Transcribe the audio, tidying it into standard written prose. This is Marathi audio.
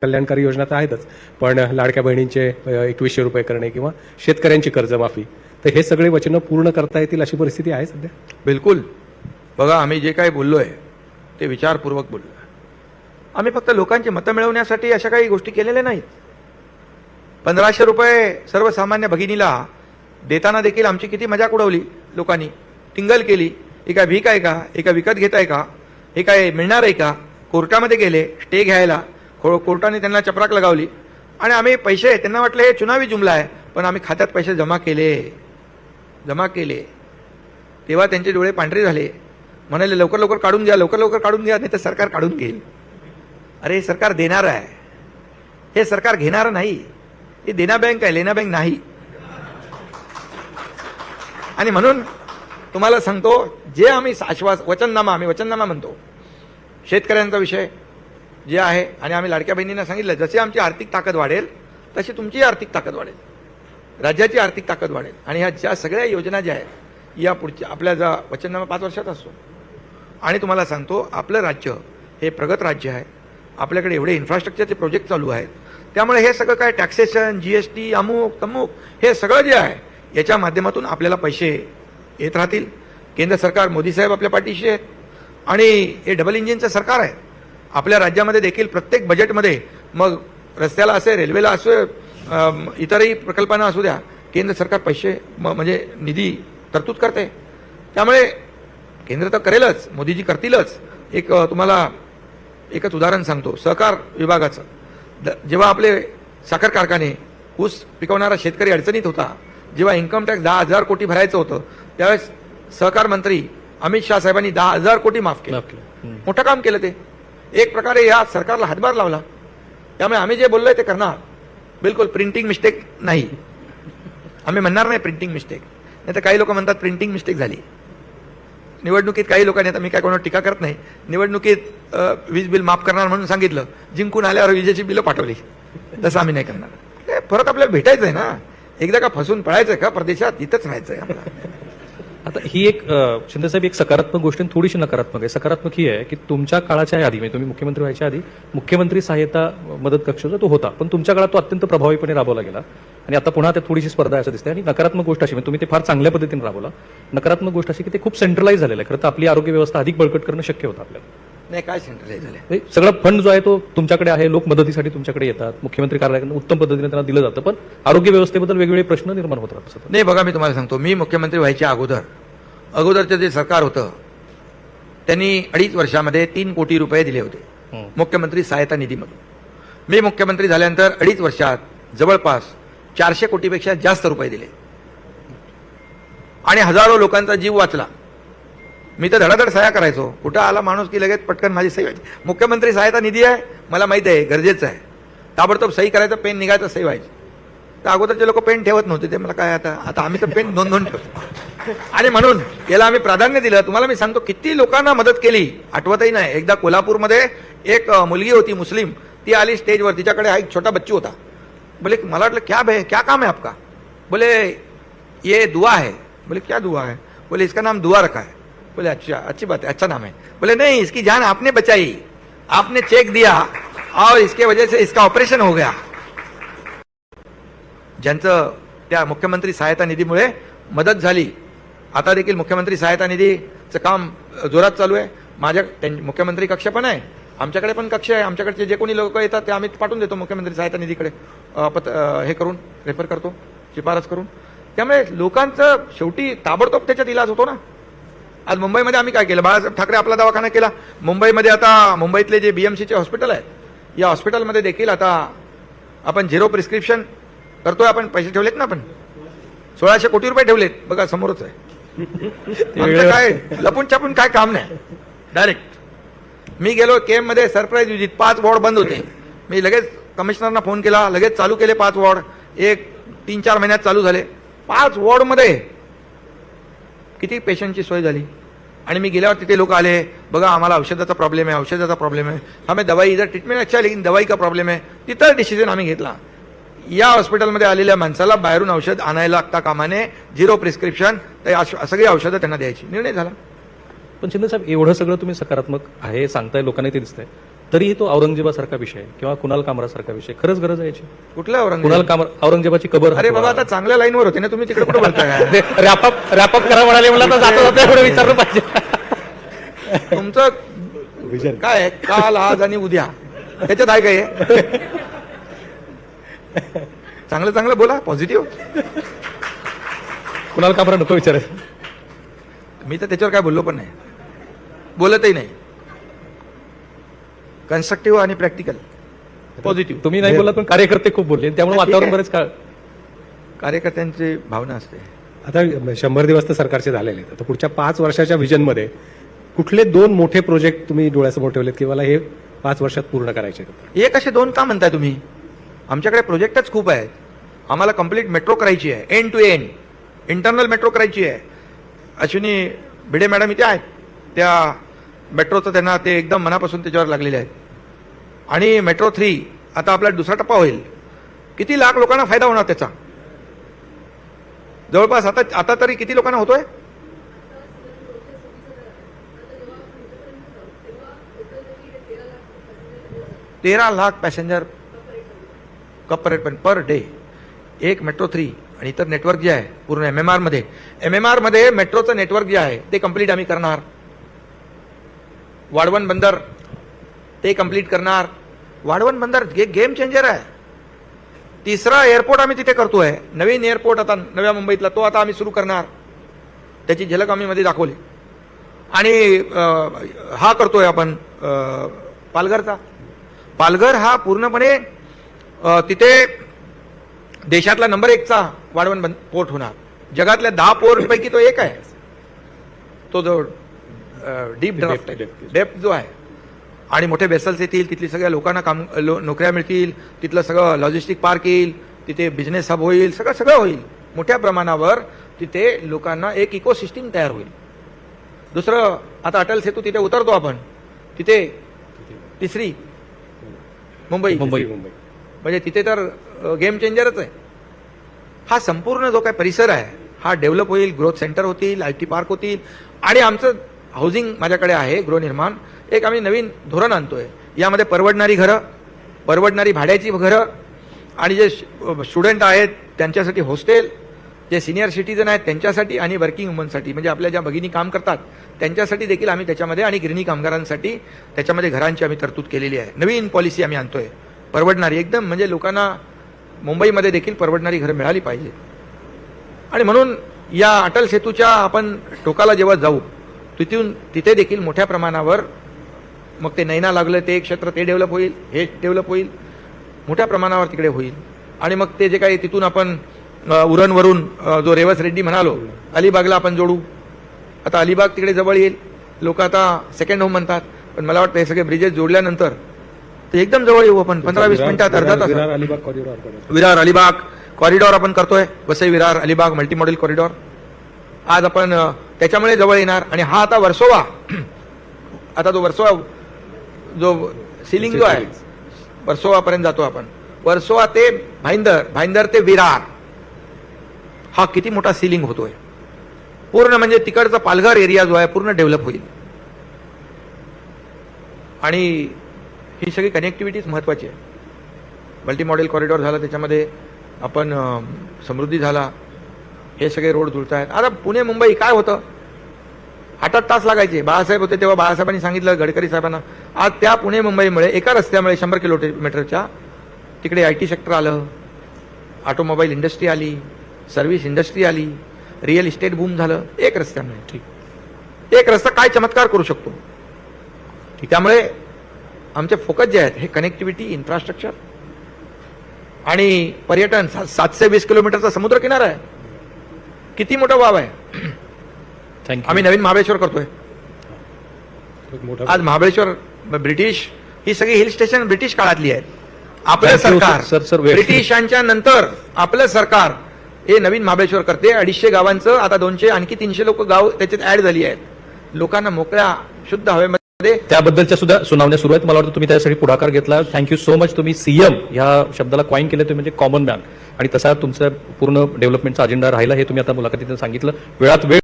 कल्याणकारी योजना तर आहेतच, पण लाडक्या बहिणींचे 2100 रुपये करणे किंवा शेतकऱ्यांची कर्जमाफी, तर हे सगळे वचनं पूर्ण करता येतील अशी परिस्थिती आहे सध्या? बिलकुल. बघा, आम्ही जे काही बोललोय ते विचारपूर्वक बोललोय. आम्ही फक्त लोकांची मतं मिळवण्यासाठी अशा काही गोष्टी केलेल्या नाहीत. 1500 रुपये सर्वसामान्य भगिनीला देताना देखील आमची किती मजाक उडवली लोकांनी, टिंगल केली. हे काय भीक आहे का? हे काय विकत घेताय का? हे काय मिळणार आहे का? कोर्टामध्ये गेले स्टे घ्यायला, कोर्टाने त्यांना चपराक लगावली आणि आम्ही पैसे, त्यांना वाटलं हे चुनावी जुमला आहे, पण आम्ही खात्यात पैसे जमा केले. तेव्हा त्यांचे डोळे पांढरे झाले. म्हणाले लवकर लवकर काढून घ्या, लवकर लवकर काढून घ्या, नाही तर सरकार काढून घेईल. अरे, हे सरकार देणार आहे, हे सरकार घेणार नाही. हे देना बँक आहे, लेना बँक नाही. आणि म्हणून तुम्हाला सांगतो, जे आम्ही वचननामा म्हणतो, शेतकऱ्यांचा विषय जे आहे, आणि आम्ही लाडक्या बहिणींना सांगितलं, जशी आमची आर्थिक ताकद वाढेल तशी तुमची आर्थिक ताकद वाढेल, राज्याची आर्थिक ताकद वाढेल. आणि ह्या ज्या सगळ्या योजना ज्या आहेत, या पुढच्या आपल्या जा वचननामा 5 वर्षात असतो. आणि तुम्हाला सांगतो, आपलं राज्य हे प्रगत राज्य आहे. आपल्याकडे एवढे इन्फ्रास्ट्रक्चरचे प्रोजेक्ट चालू आहेत. त्यामुळे हे सगळं काय टॅक्सेशन, जीएसटी, अमुक तमुक, हे सगळं जे आहे याच्या माध्यमातून आपल्याला पैसे येत राहतील. केंद्र सरकार, मोदी साहेब आपल्या पाठीशी आहेत. आणि हे डबल इंजिनचं सरकार आहे. आपल्या राज्यामध्ये देखील प्रत्येक बजेटमध्ये, मग रस्त्याला असे, रेल्वेला असो, इतरही प्रकल्पांना असू द्या, केंद्र सरकार पैसे म्हणजे निधी तरतूद करते. त्यामुळे केंद्र तर करेलच, मोदीजी करतीलच. एक तुम्हाला एकच उदाहरण सांगतो, सहकार विभागाचं. जेव्हा आपले साखर कारखाने, ऊस पिकवणारा शेतकरी अडचणीत होता, जेव्हा इन्कम टॅक्स 10,000 कोटी भरायचं होतं, त्यावेळेस सहकार मंत्री अमित शाह साहेबांनी 10,000 कोटी माफ केलं. मोठं काम केलं ते. एक प्रकारे या सरकारला हातभार लावला. त्यामुळे आम्ही जे बोललोय ते करणार. बिलकुल प्रिंटिंग मिस्टेक नाही. आम्ही म्हणणार नाही प्रिंटिंग मिस्टेक. नाही तर काही लोक म्हणतात प्रिंटिंग मिस्टेक झाली निवडणुकीत. काही लोकांनी, आता मी काय कोणावर टीका करत नाही, निवडणुकीत वीज बिल माफ करणार म्हणून सांगितलं, जिंकून आल्यावर विजेची बिलं पाठवली. तसं आम्ही नाही करणार. परत आपल्याला भेटायचं आहे ना. एकदा का फसून पळायचंय का परदेशात? इथंच राहायचंय आपल्याला. आता ही एक शिंदेसाहेब एक सकारात्मक गोष्ट आणि थोडीशी नकारात्मक आहे. सकारात्मक ही आहे की तुमच्या काळाच्या आधी, म्हणजे तुम्ही मुख्यमंत्री व्हायच्या आधी, मुख्यमंत्री सहाय्यता मदत कक्ष तो होता, पण तुमच्या काळात तो अत्यंत प्रभावीपणे राबवला गेला. आणि आता पुन्हा त्यात थोडीशी स्पर्धा आहे असं दिसते. आणि नकारात्मक गोष्ट अशी, म्हणजे तुम्ही ते फार चांगल्या पद्धतीने राबवला. नकारात्मक गोष्ट अशी की ते खूप सेंट्रलाइज झालेलं आहे. खरं तर आपली आरोग्य व्यवस्था अधिक बळकट करणं शक्य होतं आपल्याला. नाही, काय सेंट्रलाइज झालं? सगळं फंड जो आहे तो तुमच्याकडे आहे, लोक मदतीसाठी तुमच्याकडे येतात, मुख्यमंत्री कार्यालयाकडून उत्तम पद्धतीने त्यांना दिलं जातं, पण आरोग्य व्यवस्थेबद्दल वेगवेगळे प्रश्न निर्माण होत राहतात. नाही, बघा, मी तुम्हाला सांगतो, मी मुख्यमंत्री व्हायच्या अगोदरचं जे सरकार होतं त्यांनी 2.5 वर्षामध्ये 3 कोटी रुपये दिले होते मुख्यमंत्री सहायता निधीमधून. मी मुख्यमंत्री झाल्यानंतर 2.5 वर्षात जवळपास 400 कोटीपेक्षा जास्त रुपये दिले आणि हजारो लोकांचा जीव वाचला. मी तर धडाधड सह्या करायचो. कुठं आला माणूस की लगेच पटकन माझी सही व्हायची. मुख्यमंत्री सहायता निधी आहे, मला माहिती आहे, गरजेचं आहे. ताबडतोब सही करायचं, पेन निघायचं, सही व्हायची. तर अगोदरचे लोक पेन ठेवत नव्हते. ते मला काय, आता आम्ही तर पेन 2-2 ठेवतो. आणि म्हणून याला आम्ही प्राधान्य दिलं. तुम्हाला मी सांगतो, किती लोकांना मदत केली आठवतही नाही. एकदा कोल्हापूरमध्ये एक मुलगी होती मुस्लिम, ती आली स्टेजवर, तिच्याकडे एक छोटा बच्चू होता. बोले, मला वाटलं क्या काम है आपका? बोले ये दुआ है. बोले क्या दुआ है? बोले इसका नाम दुआ रखा है. बोले अच्छा, अच्छी बात है, अच्छा नाम है. बोले नहीं, इसकी जान आपने बचाई, आपने चेक दिया और इसके वजह से इसका ऑपरेशन हो गया. ज्यांचं त्या मुख्यमंत्री सहायता निधीमुळे मदत झाली. आता देखील मुख्यमंत्री सहायता निधीचं काम जोरात चालू आहे. माझ्या मुख्यमंत्री कक्ष पण आहे, आमच्याकडे पण कक्ष आहे. आमच्याकडचे जे कोणी लोक येतात ते आम्ही पाठवून देतो मुख्यमंत्री सहायता निधीकडे, हे करून रेफर करतो, शिफारस करून. त्यामुळे लोकांचं शेवटी ताबडतोब त्याच्यात इलाज होतो ना. आज मुंबईमध्ये आम्ही काय केलं, बाळासाहेब ठाकरे आपला दवाखाना केला. मुंबईमध्ये आता मुंबईतले जे BMCचे हॉस्पिटल आहेत, या हॉस्पिटलमध्ये देखील आता आपण 0 प्रिस्क्रिप्शन करतोय. आपण पैसे ठेवलेत ना, आपण 1600 कोटी रुपये ठेवलेत. बघा, समोरच आहे. काय लपून छापून काय काम नाही. डायरेक्ट मी गेलो KM मध्ये, सरप्राईज विजिट. 5 वॉर्ड बंद होते. मी लगेच कमिशनरना फोन केला, लगेच चालू केले 5 वॉर्ड. 3-4 महिन्यात चालू झाले. 5 वॉर्डमध्ये किती पेशंटची सोय झाली. आणि मी गेल्यावर तिथे लोक आले, बघा आम्हाला औषधाचा प्रॉब्लेम आहे, हमें दवाई, इधर ट्रीटमेंट अच्छा है लेकिन दवाई का प्रॉब्लेम है. तिथं डिसिजन आम्ही घेतला. या हॉस्पिटलमध्ये आलेल्या माणसाला बाहेरून औषध आणायला लागता कामाने, 0 प्रिस्क्रिप्शन, सगळी औषधं त्यांना द्यायची. निर्णय झाला. पण शिंदेसाहेब, एवढं सगळं तुम्ही सकारात्मक आहे सांगताय, लोकांना ते दिसतंय, तरीही तो औरंगजेबासारखा विषय किंवा कुणाल कामरासारखा विषय, खरंच गरज आहे याची? कुठल्या कुणाल कामरा, औरंगजेबाची कबर. अरे बाबा, आता चांगल्या लाईनवर होते ना तुम्ही, तिकडे कुठे बोलताय? रॅपअप करा म्हणाले, मला आता जाता जाता एवढं विचारलं पाहिजे. तुमचं काय आहे? काल, आज आणि उद्या, त्याच्यात आहे काय? चांगलं चांगलं बोला, पॉझिटिव्ह. कुणाल कामरा नको विचारायचं. मी तर त्याच्यावर काय बोललो पण नाही, बोलतही नाही. कन्स्ट्रक्टिव्ह आणि प्रॅक्टिकल, पॉझिटिव्ह. तुम्ही नाही बोललात पण कार्यकर्ते खूप बोलले, त्यामुळे वातावरण बरेच काळ. कार्यकर्त्यांची भावना असते. आता 100 दिवस तर सरकारचे झालेले आहेत. आता पुढच्या 5 वर्षाच्या व्हिजनमध्ये कुठले 2 मोठे प्रोजेक्ट तुम्ही डोळ्यासमोर ठेवलेत की मला हे 5 वर्षात पूर्ण करायचे आहेत? एक असे 2 का म्हणताय तुम्ही? आमच्याकडे प्रोजेक्टच खूप आहेत. आम्हाला कंप्लीट मेट्रो करायची आहे, end to end internal metro करायची आहे. अश्विनी भिडे मॅडम इथे आहेत, त्या मेट्रोचं त्यांना ते एकदम मनापासून त्याच्यावर लागलेले आहेत. आणि मेट्रो 3 आता आपला दुसरा टप्पा होईल. किती लाख लोकांना फायदा होणार त्याचा? जवळपास आता तरी किती लोकांना होतोय? तेरा लाख पॅसेंजर पर डे. एक मेट्रो 3 आणि इतर नेटवर्क जे आहे पूर्ण एमएमआर मध्ये मेट्रोचं नेटवर्क जे आहे ते कंप्लीट आम्ही करणार. वाढवण बंदर ते कंप्लीट करणार. वाढवण बंदर गेम चेंजर आहे. 3रा एअरपोर्ट आम्ही तिथे करतोय, नवीन एअरपोर्ट आता नव्या मुंबईतला, तो आता आम्ही सुरू करणार. त्याची झलक आम्ही मध्ये दाखवली. आणि हा करतोय आपण पालघरचा. पालघर हा पूर्णपणे तिथे देशातला नंबर 1चा वाढवण पोर्ट होणार. जगातल्या 10 पोर्ट पैकी तो एक आहे. तो जो डीप डेप्थ जो आहे, आणि मोठे बेसल्स येतील, तिथली सगळ्या लोकांना नोकऱ्या मिळतील, तिथलं सगळं लॉजिस्टिक पार्क येईल, तिथे बिझनेस हब होईल, सगळं होईल. मोठ्या प्रमाणावर तिथे लोकांना एक इकोसिस्टीम तयार होईल. दुसरं, आता अटल सेतू तिथे उतरतो आपण, तिथे 3री मुंबई, म्हणजे तिथे तर गेम चेंजरच आहे. हा संपूर्ण जो काही परिसर आहे हा डेव्हलप होईल, ग्रोथ सेंटर होतील, IT पार्क होतील. आणि आमचं हाऊसिंग माझ्याकडे आहे, गृहनिर्माण. एक आम्ही नवीन धोरण आणतोय. यामध्ये परवडणारी घरं, परवडणारी भाड्याची घरं, आणि जे स्टुडंट आहेत त्यांच्यासाठी हॉस्टेल, जे सिनियर सिटीजन आहेत त्यांच्यासाठी, आणि वर्किंग वुमनसाठी, म्हणजे आपल्या ज्या भगिनी काम करतात त्यांच्यासाठी देखील आम्ही त्याच्यामध्ये, आणि गृहिणी कामगारांसाठी त्याच्यामध्ये घरांची आम्ही तरतूद केलेली आहे. नवीन पॉलिसी आम्ही आणतोय, परवडणारी एकदम, म्हणजे लोकांना मुंबईमध्ये देखील परवडणारी घरं मिळाली पाहिजे. आणि म्हणून या अटल सेतूच्या आपण टोकाला जेव्हा जाऊ, तिथे देखील मोठ्या प्रमाणावर, मग ते नैना लागलं ते एक क्षेत्र, ते डेव्हलप होईल, हे डेव्हलप होईल, मोठ्या प्रमाणावर तिकडे होईल. आणि मग ते जे काही तिथून आपण उरणवरून जो रेवस रेड्डी म्हणालो, अलिबागला आपण जोडू. आता अलिबाग तिकडे जवळ येईल. लोक आता सेकंड होम म्हणतात, पण मला वाटतं हे सगळे ब्रिजेस जोडल्यानंतर ते एकदम जवळ येऊ आपण. 15-20 मिनिटात, अर्धा तास. विरार अलिबाग कॉरिडॉर आपण करतोय, Vasai Virar Alibag multi model corridor. आज आपण त्याच्यामुळे जवळ येणार. आणि हा आता वर्सोवा, आता जो वर्सोवा जो सिलिंग जो आहे, वर्सोवापर्यंत जातो आपण. वर्सोवा ते भाईंदर ते विरार, हा किती मोठा सिलिंग होतोय पूर्ण. म्हणजे तिकडचा पालघर एरिया जो आहे पूर्ण डेव्हलप होईल. आणि ही सगळी कनेक्टिव्हिटीज महत्वाची आहे. मल्टी मॉडेल कॉरिडॉर झाला, त्याच्यामध्ये आपण समृद्धी झाला, हे सगळे रोड जुळत आहेत. आता पुणे मुंबई काय होतं, 8-8 तास लागायचे. बाळासाहेब होते तेव्हा बाळासाहेबांनी सांगितलं, गडकरी साहेबांना. आज त्या पुणे मुंबईमुळे एका रस्त्यामुळे 100 किलोमीटरच्या तिकडे IT सेक्टर आलं, ऑटोमोबाईल इंडस्ट्री आली, सर्व्हिस इंडस्ट्री आली, रिअल इस्टेट बूम झालं एक रस्त्यामुळे. ठीक, एक रस्ता काय चमत्कार करू शकतो. त्यामुळे आमचे फोकस जे आहेत हे कनेक्टिव्हिटी, इन्फ्रास्ट्रक्चर आणि पर्यटन. 720 किलोमीटरचा समुद्र किनारा आहे, किती मोठा वाव आहे. आम्ही नवीन महाबळेश्वर करतोय. आज महाबळेश्वर, ब्रिटिश, ही सगळी हिल स्टेशन ब्रिटिश काळातली आहेत. आपलं सरकार ब्रिटिशांच्या नंतर आपलं सरकार हे नवीन महाबळेश्वर करते. 250 गावांचं आता 200, आणखी 300 लोक गाव त्याच्यात ऍड झाली आहेत. लोकांना मोकळ्या शुद्ध हवेमध्ये, त्याबद्दलच्या सुद्धा सुनावण्या सुरू आहेत. मला वाटतं तुम्ही त्यासाठी पुढाकार घेतला. Thank you so much. तुम्ही CM ह्या शब्दाला कॉइन केले, तुम्ही म्हणजे कॉमन मॅन, आणि तसा तुमचा पूर्ण डेव्हलपमेंटचा अजेंडा राहिला, हे तुम्ही आता मुलाखतीतून सांगितलं. वेळात वेळ